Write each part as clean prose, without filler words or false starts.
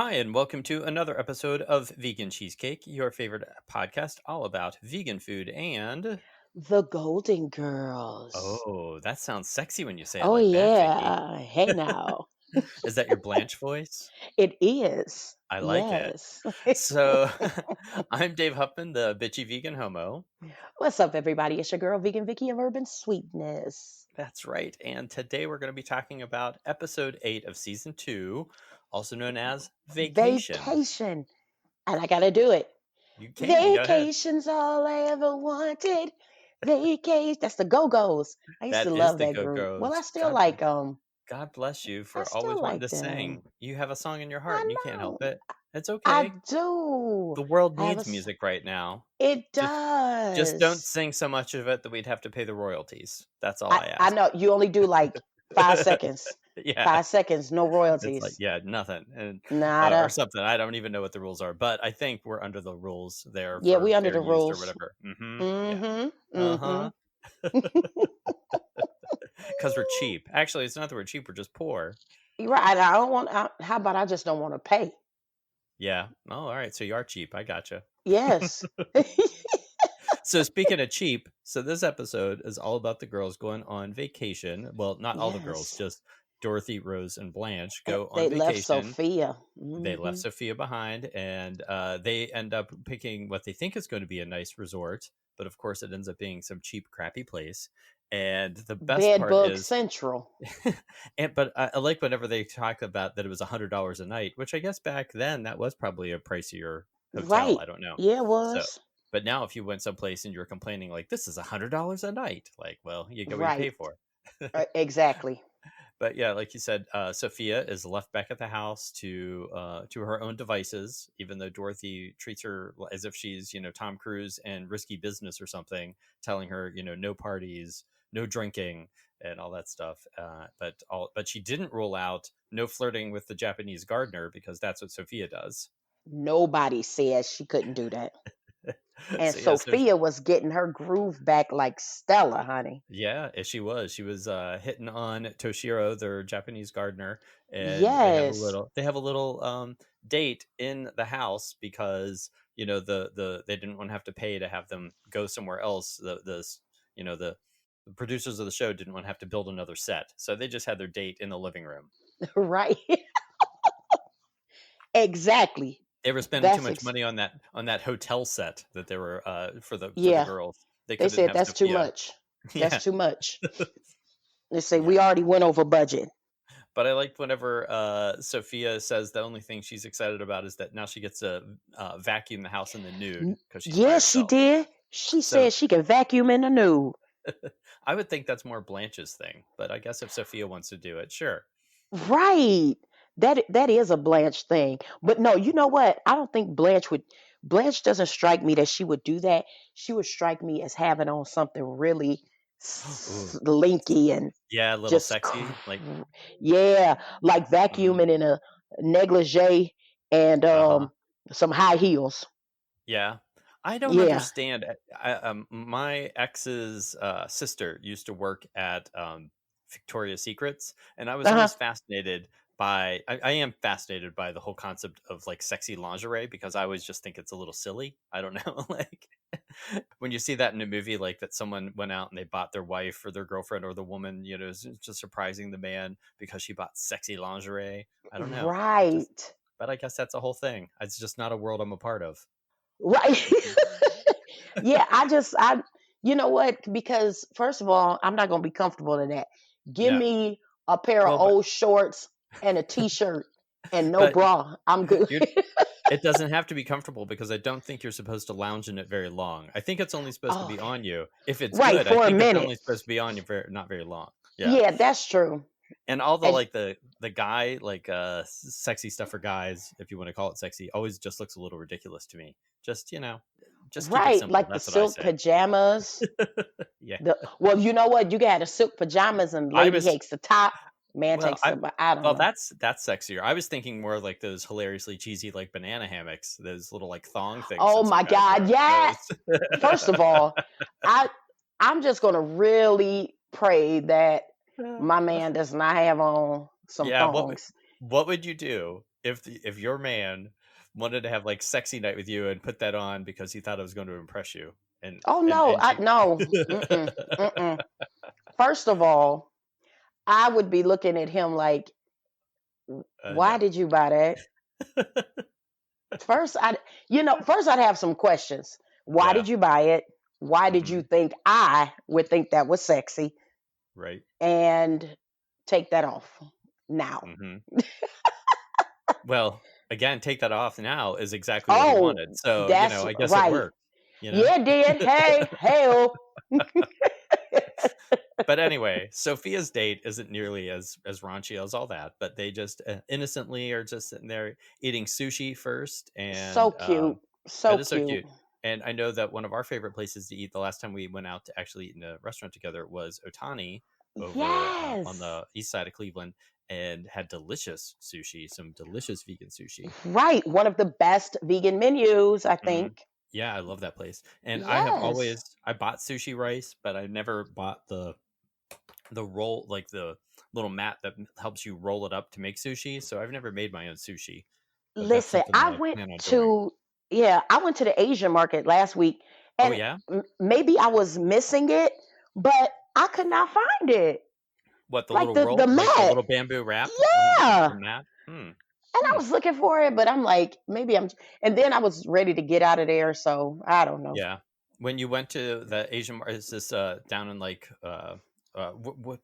Hi, and welcome to another episode of Vegan Cheesecake, your favorite podcast all about vegan food and. The Golden Girls. Oh, that sounds sexy when you say it Oh like that, Vicky. yeah. Hey now. Is that your Blanche voice? It is. I like it. Yes. So, I'm Dave Huffman, the bitchy vegan homo. What's up, everybody? It's your girl, Vegan Vicki of Urban Sweetness. That's right. And today we're going to be talking about episode 8 of season 2, also known as Vacation. Vacation. And I gotta do it. You can, go ahead. Vacation's all I ever wanted. Vacation. That's the Go-Go's. I used to That is love the that group. Well, Go-Go's. God, I God bless you for always still wanting to like sing. them. You have a song in your heart I and you can't help know. it. It's I okay. do. The world I have a needs s- music right now. It Just don't does. sing so much of it that we'd have to pay the royalties. That's all I, I I ask. know you only do like 5 seconds. Yeah. 5 seconds, no It's like, royalties. yeah, nothing. And or Nada. something. I don't even know what the rules are, but I think we're under the rules there Yeah, for we under fair the use or rules. whatever. Yeah. Mm-hmm. Mm-hmm. Uh-huh. Because we're cheap. Actually, it's not that we're cheap, we're just poor. You're right. I don't want. How about I just don't want to pay? Yeah. Oh, all right. So you are cheap. I gotcha. Yes. So speaking of cheap, so this episode is all about the girls going on vacation. Well, not all the girls, Yes. just Dorothy, Rose, and Blanche And go on they left vacation. Sophia. They left Hmm. Sophia behind, and they end up picking what they think is going to be a nice resort, but of course it ends up being some cheap, crappy place. And the best part Bedbug is, Central. but I like whenever they talk about that it was $100 a night, which I guess back then that was probably a pricier hotel. Right. I don't know. Yeah, it So, was. but now if you went someplace and you were complaining like this is $100 a night, like, well, you get what you pay Right. for. Exactly. But yeah, like you said, Sophia is left back at the house to her own devices, even though Dorothy treats her as if she's Tom Cruise and Risky Business or something, telling her no parties, no drinking, and all that stuff. But she didn't rule out no flirting with the Japanese gardener because that's what Sophia does. Nobody says she couldn't do that. And So yeah, Sophia was getting her groove back like Stella, honey. yeah, she was hitting on Toshiro, their Japanese gardener, and Yes. they have a little date in the house because they didn't want to have to pay to have them go somewhere else. The producers of the show didn't want to have to build another set, so they just had their date in the living room. Right. Exactly. They were spending too That's much money on that hotel set that they were for the yeah. girls. They They couldn't said have that's too Sophia. much. That's Yeah, too much. They say yeah. we already went over budget. But I liked whenever Sophia says the only thing she's excited about is that now she gets to vacuum the house in the nude because she's by Yes, she herself. did. She So said she can vacuum in the nude. I would think that's more Blanche's thing. But I guess if Sophia wants to do it, sure. Right. That is a Blanche thing. But no, you know what? I don't think Blanche would. Blanche doesn't strike me that she would do that. She would strike me as having on something really Ooh. slinky and Yeah, a little just sexy. Like, yeah, like mhm. vacuuming in a negligee and Uh-huh. some high heels. Yeah. I don't Yeah. understand. My ex's sister used to work at Victoria's Secrets, and I was Uh-huh. always fascinated by. I am fascinated by the whole concept of like sexy lingerie because I always just think it's a little silly. I don't know, like when you see that in a movie, like that someone went out and they bought their wife or their girlfriend or the woman, just surprising the man because she bought sexy lingerie. I don't know. It just, Right. but I guess that's a whole thing. It's just not a world I'm a part of. Right. Yeah, you know what? Because first of all, I'm not gonna be comfortable in that. Give No. me a pair of Well, old shorts and a t-shirt and no but bra. I'm good. you're it doesn't have to be comfortable because I don't think you're supposed to lounge in it very long. I think it's only supposed to Oh, be on you. If it's right, good, I for a think it's minute. only supposed to be on you not very long. Yeah. Yeah, that's true. And all the And like the guy like sexy stuff for guys, if you want to call it sexy, always just looks a little ridiculous to me. Just keep it right, simple. like the That's what I silk say. pajamas. Yeah. Well, you know what? You got the silk pajamas and I lady was takes the top, man well, takes I don't well, know. that's sexier. I was thinking more like those hilariously cheesy like banana hammocks, those little like thong things Oh that some my guys God, wear. yeah. Those. First of all, I I'm just gonna really pray that my man does not have on some Yeah, thongs. what would you do if your man wanted to have like sexy night with you and put that on because he thought it was going to impress you, and Oh and no, and I you, no. Mm-mm, mm-mm. First of all, I would be looking at him like, why no, did you buy that? First, first I'd have some questions. Why yeah, did you buy it? Why did you hmm, think I would think that was sexy? right, And take that off now. hmm. Well, again, take that off now is exactly what he Oh, wanted. So that's I guess it right. worked. You know. Yeah, it did. Hey, hey. But anyway, Sophia's date isn't nearly as raunchy as all that, but they just innocently are just sitting there eating sushi first, So and cute. it So is so cute. cute. And I know that one of our favorite places to eat the last time we went out to actually eat in a restaurant together was Otani over on Yes. the east side of Cleveland, and had delicious sushi, some delicious vegan sushi. Right. One of the best vegan menus, I Mhm. think. Yeah, I love that place. And Yes. I bought sushi rice, but I never bought the roll, like the little mat that helps you roll it up to make sushi. So I've never made my own sushi, but that's Listen, something that I plan on doing. I went to the Asian market last week Oh and yeah, maybe I was missing it, but I could not find it. what, the Like little the roll, like the mat. little bamboo wrap, Yeah. the mat. Hmm. And I Hmm. was looking for it, but I'm like, maybe and then I was ready to get out of there. So I don't know. Yeah. When you went to the Asian market, is this down in like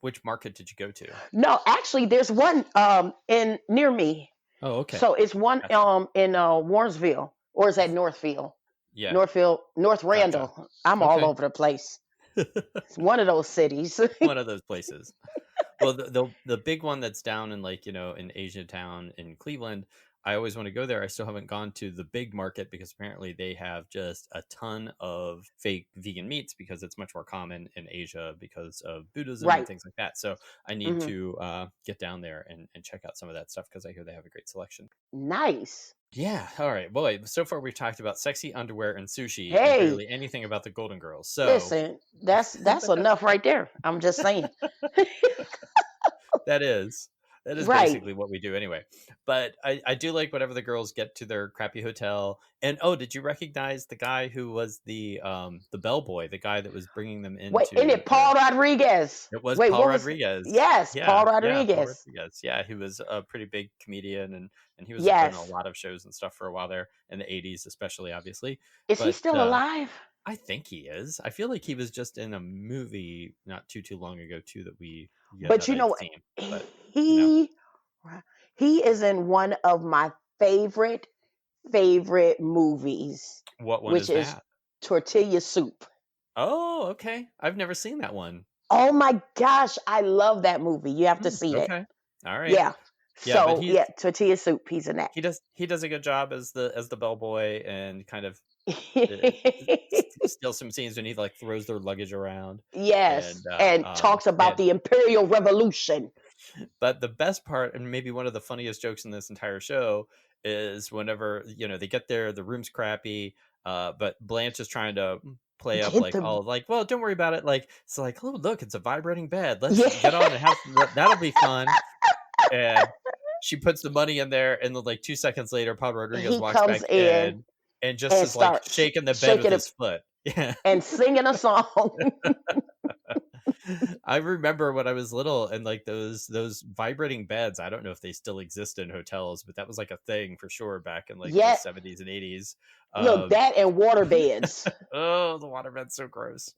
which market did you go to? No, actually, there's one in near me. Oh, okay. So it's one Gotcha. in Warrensville, or is that Northfield? Yeah. Northfield, North Gotcha. Randall. I'm all Okay. over the place. It's one of those cities. One of those places. Well, the big one that's down in like, in Asia Town in Cleveland, I always want to go there. I still haven't gone to the big market because apparently they have just a ton of fake vegan meats because it's much more common in Asia because of Buddhism and Right. things like that. So I need Hmm. to get down there and check out some of that stuff because I hear they have a great selection. Nice. Yeah. All right. Boy, so far we've talked about sexy underwear and sushi and Hey, barely anything about the Golden Girls. So listen, that's enough right there. I'm just saying. that is Right. basically what we do anyway. But I do like whenever the girls get to their crappy hotel. And oh, did you recognize the guy who was the bellboy, the guy that was bringing them Wait, isn't into it their? Paul Rodriguez? It was Wait, Paul what was? Rodriguez. Yes, Yeah, Paul yeah, Paul Rodriguez. Rodriguez. Yeah, he was a pretty big comedian, and he was in a Yes. lot of shows and stuff for a while there in the '80s, especially, obviously. Is he But still alive? I think he is. I feel like he was just in a movie not too long ago too that But that you I'd know, seen. But you know, he he is in one of my favorite movies, what one which is is that? Tortilla Soup. Oh, okay. I've never seen that one. Oh my gosh, I love that movie. You have to Hmm, see it. okay. All right. Yeah. Yeah, but So yeah, Tortilla Soup. He's in that. he does a good job as the bellboy, and kind of uh, steals some scenes when he like throws their luggage around, Yes, and and talks about and the Imperial Revolution. but the best part, and maybe one of the funniest jokes in this entire show, is whenever they get there, the room's crappy, but Blanche is trying to play up Get like, the oh, like, well, don't worry about it, like, it's like, oh, look, it's a vibrating bed, let's Yeah. get on and have that'll be fun. And she puts the money in there, and then like 2 seconds later, Paul Rodriguez He walks back comes in in and just and is like starts shaking the bed with shaking it his foot. Yeah. and singing a song. I remember when I was little, and like those vibrating beds, I don't know if they still exist in hotels, but that was like a thing for sure back in like the Yet, 70s and 80s. look, Um that and water beds. oh, the waterbed's so gross.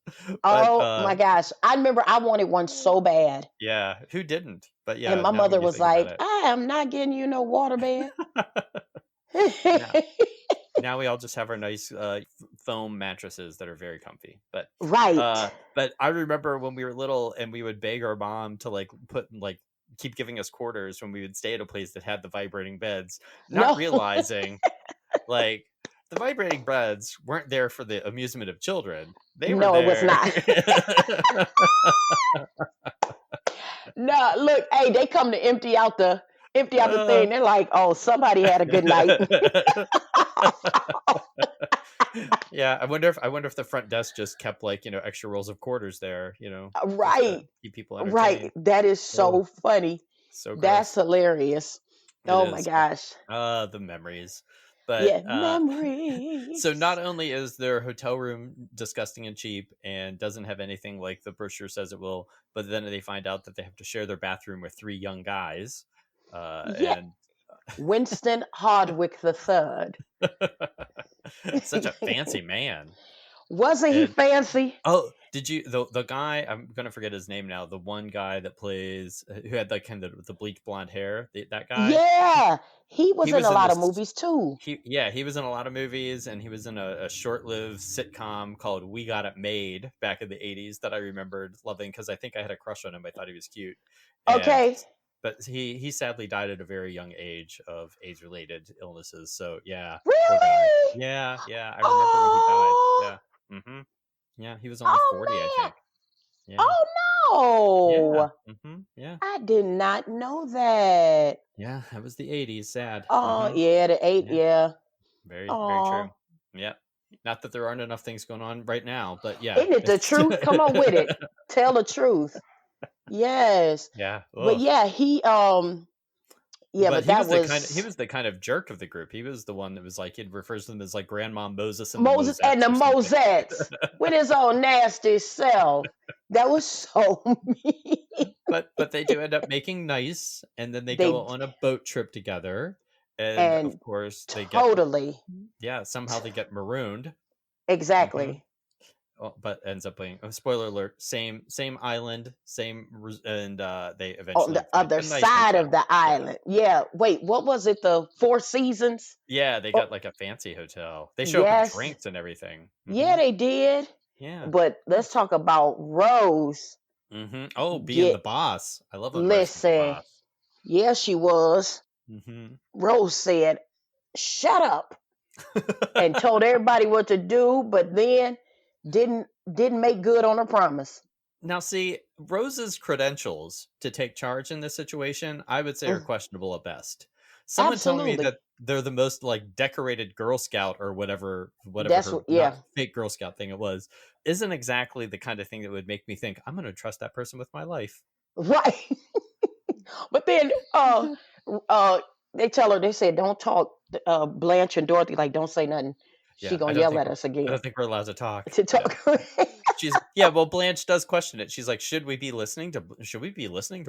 But Oh my gosh. I remember I wanted one so bad. yeah, who didn't? But And yeah, my now when mother you was think about like, it. I am not getting you no water bed. Now now we all just have our nice foam mattresses that are very comfy. Right. But I remember when we were little and we would beg our mom to like keep giving us quarters when we would stay at a place that had the vibrating beds, not No, realizing like the vibrating beds weren't there for the amusement of children. They were no, it was there. not. No, look, hey, they come to empty out the uh, thing. They're like, oh, somebody had a good night. yeah, I wonder if the front desk just kept like extra rolls of quarters there, just to Right, keep people right. entertained. That is Oh, so funny. so That's gross. hilarious. It Oh my is. But gosh. the memories. But Yeah, so not memories. only is their hotel room disgusting and cheap and doesn't have anything like the brochure says it will, but then they find out that they have to share their bathroom with three young guys. Yeah, And Winston Hardwick the third. such a fancy man. Wasn't he And fancy? oh, did you the guy? I'm gonna forget his name now. The one guy that plays who had like kind of the bleach blonde hair. That guy. Yeah, he He was in was a in lot of this. movies too. He was in a lot of movies, and he was in a short-lived sitcom called We Got It Made back in the '80s that I remembered loving because I think I had a crush on him. I thought he was cute, and Okay, but he sadly died at a very young age of AIDS-related illnesses. So yeah, poor guy. really? Yeah, I remember when he died. Oh, Yeah, hmm yeah, he was only oh 40, I man. think. Yeah, yeah, Oh no. yeah, I did not know that. yeah. That was the '80s. Sad. Oh yeah, the eight, Yeah. yeah. Very, very true. Oh, Yeah. Not that there aren't enough things going on right now, but yeah, isn't it the it's truth? Come on with it. Tell the truth. Yes. yeah. But Ugh. yeah, But but that he was was the kind of jerk of the group. He was the one that was like it refers to them as like Grandma Moses and the Moses and Mosettes the or something. Mosettes with his own nasty self. That was so mean. But they do end up making nice, and then they go They on a boat trip together, and of and course they get totally yeah somehow they get marooned. Hmm exactly But ends up being spoiler alert same island and they on eventually the find other a nice side of hotel. the Yeah. island. Yeah. Wait, what was it? The Four Seasons? Yeah, they Oh, got like a fancy hotel. They show up with yes. drinks and everything. Yeah, they did. Yeah. But let's talk about Rose. Oh, being the Get boss. I love when Rose can be the listen. boss. Yeah, she was. Hmm Rose said, "Shut up," and told everybody what to do, but then didn't make good on her promise. Now, see, Rose's credentials to take charge in this situation, I would say are Mm, questionable at best. Someone telling me absolutely. that they're the most like decorated Girl Scout or whatever That's her what. not Yeah. fake Girl Scout thing it was, isn't exactly the kind of thing that would make me think I'm going to trust that person with my life. Right. But then uh they tell her, they said, don't talk, Blanche and Dorothy, like, don't say nothing. She Yeah, gonna yell at us I again don't think we're allowed to talk. to Yeah. talk. She's yeah, well Blanche does question it. She's like, should we be listening to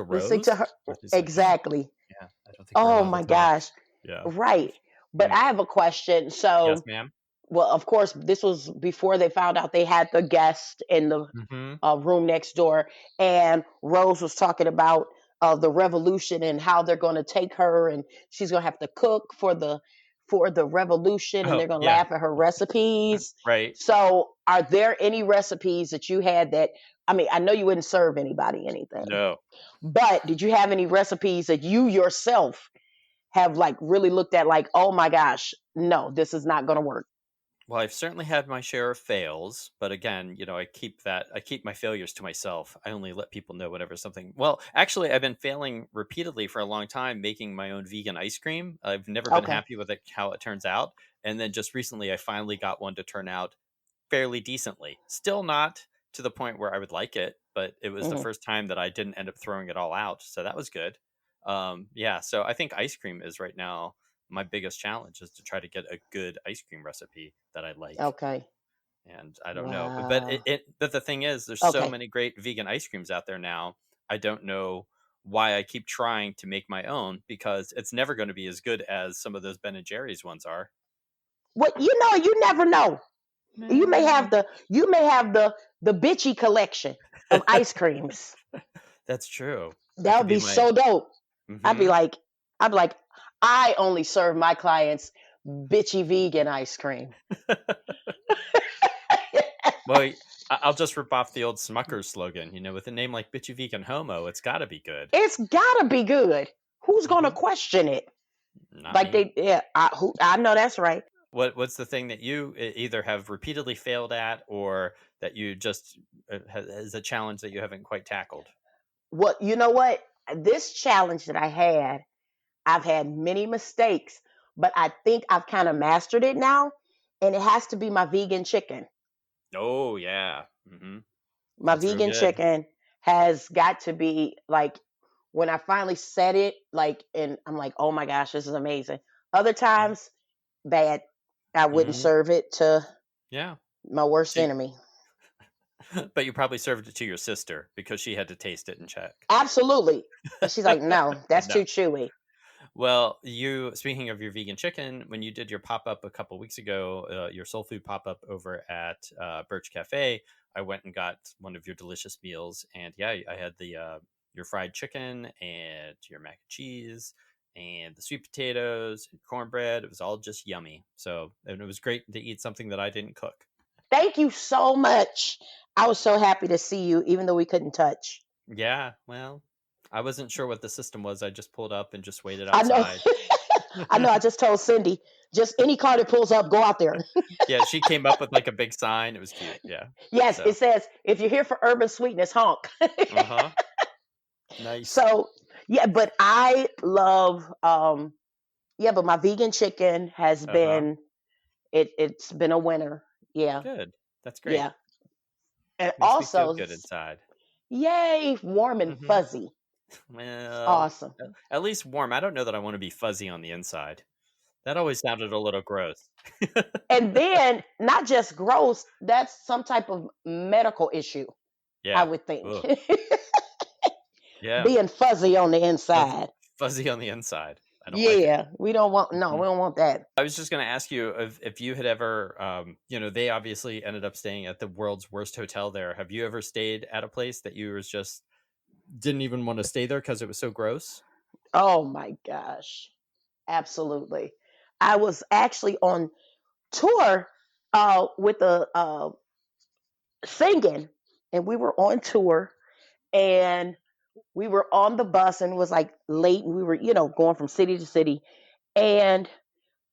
Listen to Rose?" her. And she's like, Exactly. "Yeah, I don't think we're Oh allowed to my talk." gosh. Yeah. Right. But Mm. I have a question. Yes, So, ma'am. well, of course, this was before they found out they had the guest in the Mhm. room next door, and Rose was talking about the revolution and how they're going to take her, and she's going to have to cook for the revolution, and Oh, they're going to yeah. laugh at her recipes. Right. So, are there any recipes that you had that? I mean, I know you wouldn't serve anybody anything, No. but did you have any recipes that you yourself have like really looked at, like, oh my gosh, no, this is not going to work? Well, I've certainly had my share of fails, but again, I keep my failures to myself. I only let people know whenever something. Well, actually, I've been failing repeatedly for a long time making my own vegan ice cream. I've never been Okay. happy with it how it turns out, and then just recently I finally got one to turn out fairly decently. Still not to the point where I would like it, but it was the Hmm. first time that I didn't end up throwing it all out, so that was good. Yeah, so I think ice cream is right now my biggest challenge is to try to get a good ice cream recipe that I like. Okay. And I don't know, but Wow. but the thing is, there's so Okay. many great vegan ice creams out there now. I don't know why I keep trying to make my own because it's never going to be as good as some of those Ben and Jerry's ones are. What, you never know. Nah. You may have the bitchy collection of ice creams. That's true. That That could would be be my. so dope. I'd be Hmm like, I'd be like, I only serve my clients bitchy vegan ice cream. Well, I'll just rip off the old Smucker's slogan. With a name like Bitchy Vegan Homo, it's got to be good. It's gotta be good. Who's gonna Hmm question it? Not Like, me. I know that's right. What's the thing that you either have repeatedly failed at, or that you just is a challenge that you haven't quite tackled? What, you know what? This challenge that I had, I've had many mistakes, but I think I've kind of mastered it now. And it has to be my vegan chicken. Oh yeah, My that's real vegan good. chicken has got to be like when I finally said it, like, and I'm like, oh my gosh, this is amazing. Other times, bad. I wouldn't Mm-hmm. serve it to Yeah. my worst So, enemy. but you probably served it to your sister because she had to taste it and check. Absolutely. And she's like, no, that's No. too chewy. Well, speaking of your vegan chicken, when you did your pop up a couple weeks ago, your soul food pop up over at Birch Cafe, I went and got one of your delicious meals, and yeah, I had the your fried chicken and your mac and cheese and the sweet potatoes and cornbread. It was all just yummy. So, and it was great to eat something that I didn't cook. Thank you so much. I was so happy to see you, even though we couldn't touch. Yeah, well, I wasn't sure what the system was. I just pulled up and just waited I know. outside. I know. I just told Cindy, just any car that pulls up, go out there. Yeah, she came up with like a big sign. It was cute. Yeah. Yes, So, it says, if you're here for urban sweetness, honk. uh-huh. Nice. So, yeah, but I love, yeah, but my vegan chicken has Uh-huh. been, it's been a winner. Yeah, Good. That's great. yeah. And Makes me feel also, good inside. yay, warm and Mhm. fuzzy. Well, Awesome. at least warm. I don't know that I want to be fuzzy on the inside. That always sounded a little gross. And then, not just gross, that's some type of medical issue, I Yeah. would think. Ugh. Yeah. Being fuzzy on the Fuzzy, inside. fuzzy on the inside. I don't like it. Yeah, we don't want, no, we Mhm. don't want that. I was just going to ask you if you had ever, they obviously ended up staying at the world's worst hotel there. Have you ever stayed at a place that you was just didn't even want to stay there because it was so gross? Oh my gosh. Absolutely. I was actually on tour with a singing, and we were on tour, and we were on the bus, and it was like late, and we were, going from city to city, and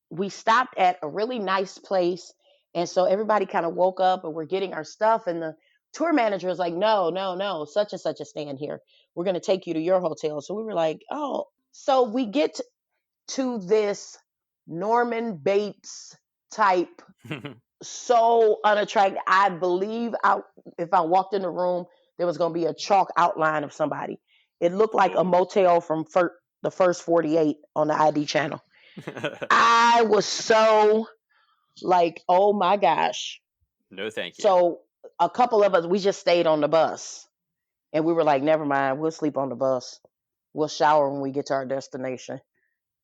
we stopped at a really nice place, and so everybody kind of woke up, and we're getting our stuff, and the tour manager was like, no, no, no, such and such is staying here, we're going to take you to your hotel. So we were like, oh. So we get to this Norman Bates type, so unattractive. I believe if I walked in the room, there was going to be a chalk outline of somebody. It looked like a Oh. motel from the first 48 on the ID channel. I was so like, oh my gosh. No, thank you. So a couple of us, we just stayed on the bus, and we were like, never mind, we'll sleep on the bus. We'll shower when we get to our destination.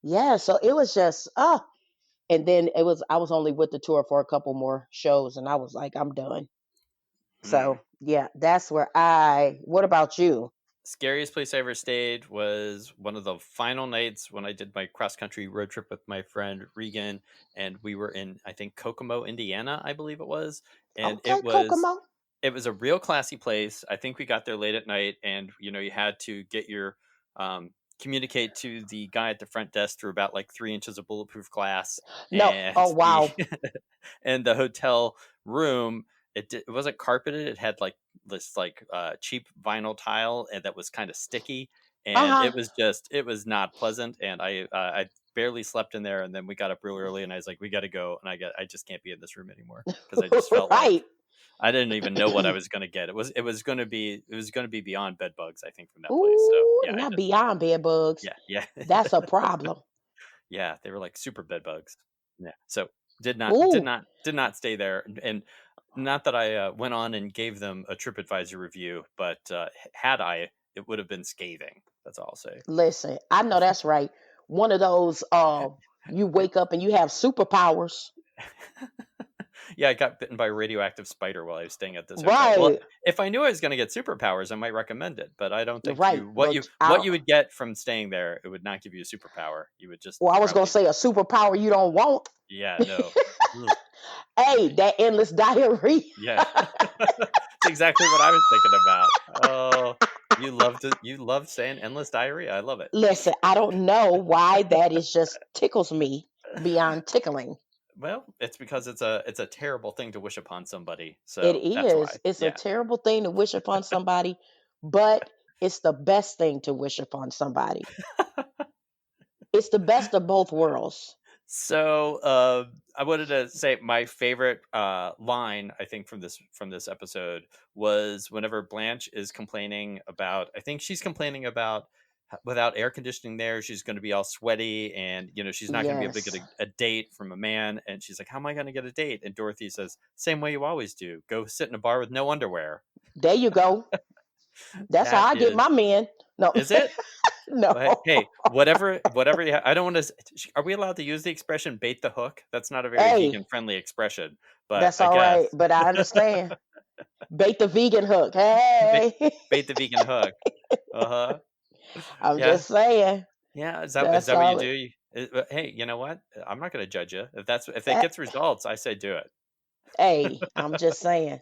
Yeah, so it was just, and then I was only with the tour for a couple more shows, and I was like, I'm done. Mm. So yeah, that's where what about you? Scariest place I ever stayed was one of the final nights when I did my cross country road trip with my friend Regan, and we were in, I think, Kokomo, Indiana, I believe it was, and Okay, Kokomo. it was a real classy place. I think we got there late at night, and you had to get your communicate to the guy at the front desk through about like 3 inches of bulletproof glass, No, and oh the wow. and the hotel room. It wasn't carpeted. It had like this like cheap vinyl tile and that was kind of sticky, and Uh-huh. it was not pleasant. And I barely slept in there. And then we got up really early, and I was like, we got to go. And I just can't be in this room anymore because I just felt like Right. I didn't even know what I was going to get. It was going to be beyond bed bugs, I think, from that place. So Ooh, yeah, I not just beyond bed bugs. yeah yeah That's a problem. yeah, they were like super bed bugs. Yeah, so Ooh, did not stay there, and not that I went on and gave them a TripAdvisor review, but had I, it would have been scathing. That's all I'll say. listen, I know that's right. One of those you wake up and you have superpowers. Yeah, I got bitten by a radioactive spider while I was staying at this hotel. Well, Right. if I knew I was going to get superpowers, I might recommend it, but I don't think Right. But I what don't you would get from staying there, it would not give you a superpower. You would just well, I was gonna probably say a superpower you don't want. yeah, no. Ugh, Hey, yucky. that endless diarrhea. Yeah. It's exactly what I was thinking about. Oh, you loved saying endless diarrhea. I love it. Listen, I don't know why that is just tickles me beyond tickling. Well, it's because it's a terrible thing to wish upon somebody. It So that's why. is. It's a Yeah. terrible thing to wish upon somebody, but it's the best thing to wish upon somebody. It's the best of both worlds. So I wanted to say my favorite line I think from this episode was whenever Blanche is complaining about I think she's complaining about without air conditioning there, she's going to be all sweaty, and she's not going to be able to get Yes. a date from a man. And she's like, "How am I going to get a date?" And Dorothy says, "Same way you always do. Go sit in a bar with no underwear." There you go. That's how That I get my men. No, is it. no. Well, hey, whatever I don't want to. Are we allowed to use the expression "bait the hook"? That's not a very Hey, vegan friendly expression, but that's I all right. guess But I understand. Bait the vegan hook. bait, Hey, bait the vegan hook. Uh huh. I'm Yeah. just saying. Yeah, is That's that what you all. do? Hey, you know what? I'm not gonna judge you. If it Eh, gets results, I say do it. Hey, I'm just saying.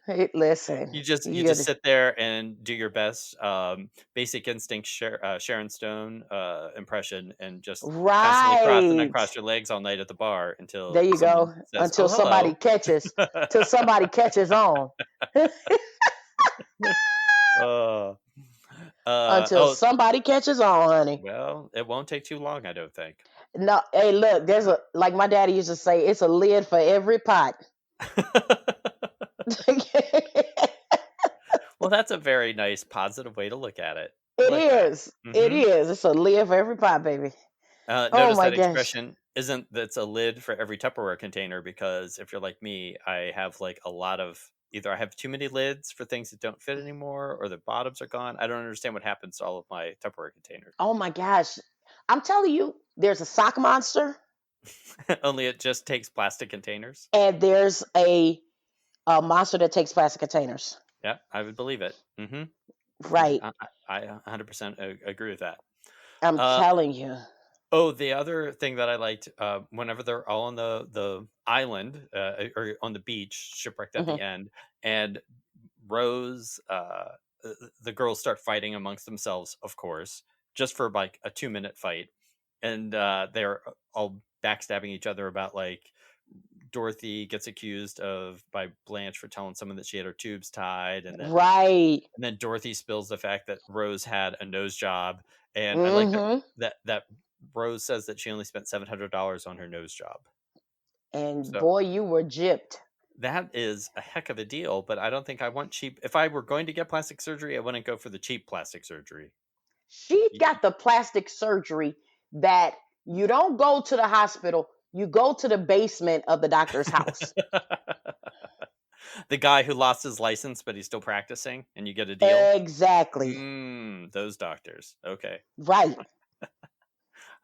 Hey, listen, You just sit there and do your best, Basic Instinct Sharon Stone, impression, and just constantly cross and right. uncross your legs all night at the bar There until you someone go. says, Until "Oh, somebody hello." catches, till somebody catches on. Uh, Until oh, somebody catches on, honey. well, it won't take too long, I don't think. No, hey, look, there's a like my daddy used to say, it's a lid for every pot. It Well, that's a very nice positive way to look at it. I like that. is. It Mhm. is. It's a lid for every pot, baby. Oh Notice my that gosh. expression isn't that's a lid for every Tupperware container, because if you're like me, I have like a lot of either I have too many lids for things that don't fit anymore, or the bottoms are gone. I don't understand what happens to all of my Tupperware containers. Oh my gosh. I'm telling you, there's a sock monster Only it just takes plastic containers. and there's a monster that takes plastic containers. Yeah, I would believe it. Right. I 100% agree with that. I'm Uh, telling you. Oh, the other thing that I liked, whenever they're all on the island, or on the beach, shipwrecked at Mhm. the end, and Rose, the girls start fighting amongst themselves, of course, just for like a 2-minute fight, and they're all backstabbing each other about like Dorothy gets accused of by Blanche for telling someone that she had her tubes tied, and then Right. Dorothy spills the fact that Rose had a nose job, and I like that Mhm. that Rose says that she only spent $700 on her nose job. And So boy, you were gypped. that is a heck of a deal, but I don't think I want cheap. If I were going to get plastic surgery, I wouldn't go for the cheap plastic surgery. She Y- got the plastic surgery that you don't go to the hospital, you go to the basement of the doctor's house. The guy who lost his license, but he's still practicing, and you get a deal. Exactly. Those doctors. Okay, Right.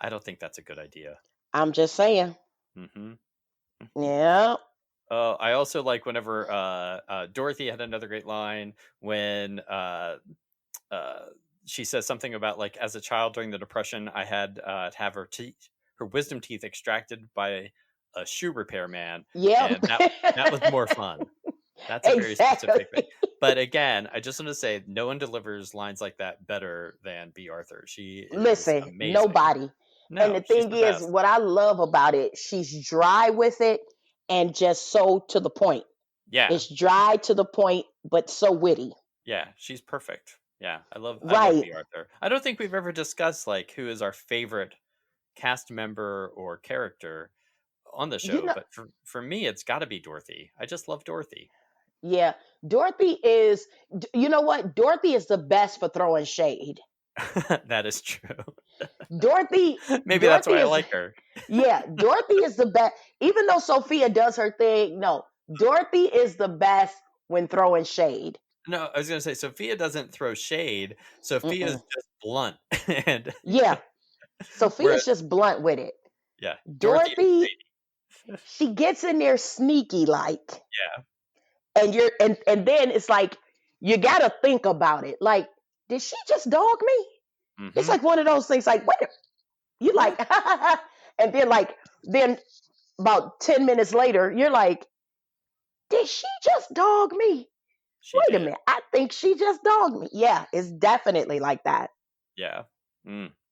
I don't think that's a good idea. I'm just saying. hmm Yeah. I also like whenever Dorothy had another great line when uh, she says something about like as a child during the Depression, I had to have her wisdom teeth extracted by a shoe repair man, Yep. and that was more fun. That's a very Exactly. specific thing. But again, I just want to say no one delivers lines like that better than B. Arthur. She is Listen, amazing. nobody. And the No, she's thing the is, best. what I love about it, she's dry with it and just so to the point. Yeah, It's dry to the point, but so witty. yeah, she's perfect. Yeah, I love Right. B. Arthur. I don't think we've ever discussed like who is our favorite cast member or character on the You show, know, but for me, it's got to be Dorothy. I just love Dorothy. yeah. Dorothy is, you know what? Dorothy is the best for throwing shade. That is true. Dorothy, Maybe that's Dorothy why I is, like her. yeah, Dorothy is the best. Even though Sophia does her thing, no, Dorothy is the best when throwing shade. No, I was gonna say Sophia doesn't throw shade. Sophia is Mm-mm. just blunt, and Yeah, whereas Sophia's just blunt with it. yeah, Dorothy is Dorothy, shady. she gets in there sneaky like, Yeah. and and then it's like you gotta think about it. Like, did she just dog me? It's Mm-hmm. like one of those things. Like, wait, you Yeah, like, and then about 10 minutes later, you're like, did she just dog me? she Wait a did. minute, I think she just dogged me. Yeah, it's definitely like that. Yeah.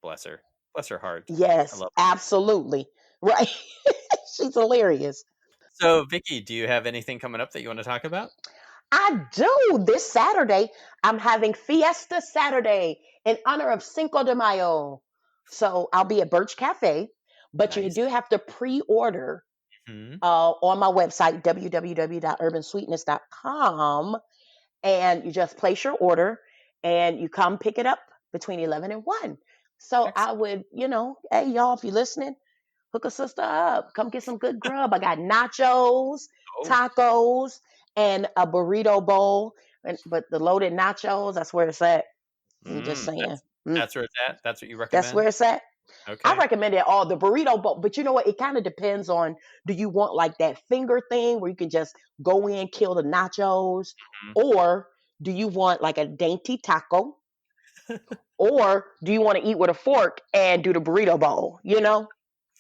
Bless her. Bless her heart. I Yes, love her. absolutely. Right. She's hilarious. So, Vicky, do you have anything coming up that you want to talk about? I do. This Saturday, I'm having Fiesta Saturday in honor of Cinco de Mayo. So I'll be at Birch Cafe, but you Nice. do have to pre order Hmm. on my website, www.urbansweetness.com. And you just place your order and you come pick it up. between 11 and 1. So I Excellent. would, hey, y'all, if you're listening, hook a sister up. Come get some good grub. I got nachos, Oh, tacos, and a burrito bowl. But the loaded nachos, that's where it's at. I'm just saying. that's Mm, that's where it's at. That's what you that's recommend. where it's at. I Okay. recommend it all, the burrito bowl. But you know what? It kind of depends on, do you want like that finger thing where you can just go in, kill the nachos? Mhm. Or do you want like a dainty taco? Or do you want to eat with a fork and do the burrito bowl?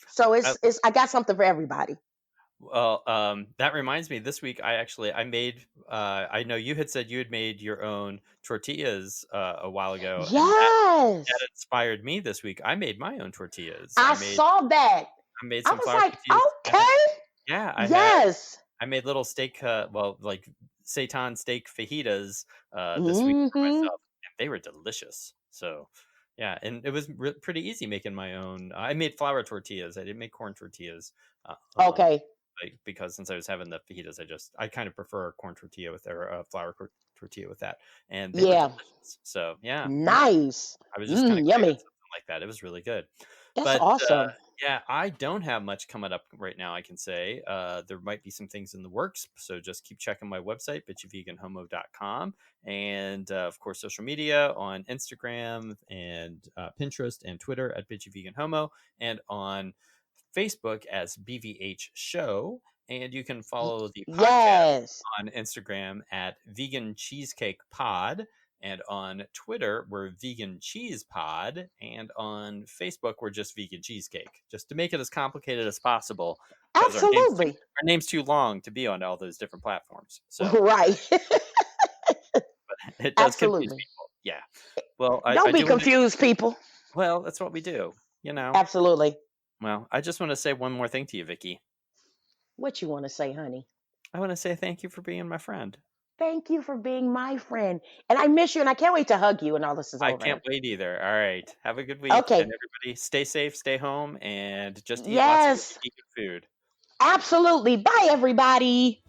So I, it's I got something for everybody. well, that reminds me. This week, I made. I know you had said you had made your own tortillas a while ago, and that Yes. inspired me this week. I made my own tortillas. I saw that. I made I some was flour like, tortillas. okay. Yeah, Yes. I made little steak, like seitan steak fajitas this week for Hmm. myself, and they were delicious. So, yeah, and it was pretty easy making my own. I made flour tortillas. I didn't make corn tortillas, uh, um, Okay. because since I was having the fajitas, I kind of prefer corn tortilla with or flour tortilla with that, and they were Yeah. delicious. So, yeah, Nice. I was just kind of craving Yummy. something like that. It was really good. That's But, awesome. yeah, I don't have much coming up right now, I can say. There might be some things in the works, so just keep checking my website, bitchyveganhomo.com, and, of course, social media on Instagram and, Pinterest and Twitter at bitchyveganhomo, and on Facebook as BVH Show, and you can follow the podcast Yes. on Instagram at Vegan Cheesecake Pod, and on Twitter we're Vegan Cheese Pod, and on Facebook we're just Vegan Cheesecake, just to make it as complicated as possible because Absolutely. our name's too long to be on all those different platforms. So Right. it does confuse Absolutely. people. Yeah. Well, I Don't be do want to. confused, people. Well, that's what we do. You know. Absolutely. Well, I just want to say one more thing to you, Vicky. What you want to say, honey? I want to say thank you for being my friend. Thank you for being my friend. And I miss you and I can't wait to hug you when all this is I can't over. wait either. All right. Have a good week. And Okay. everybody, stay safe, stay home, and just eat lots of Yes. vegan food. Absolutely. Bye, everybody.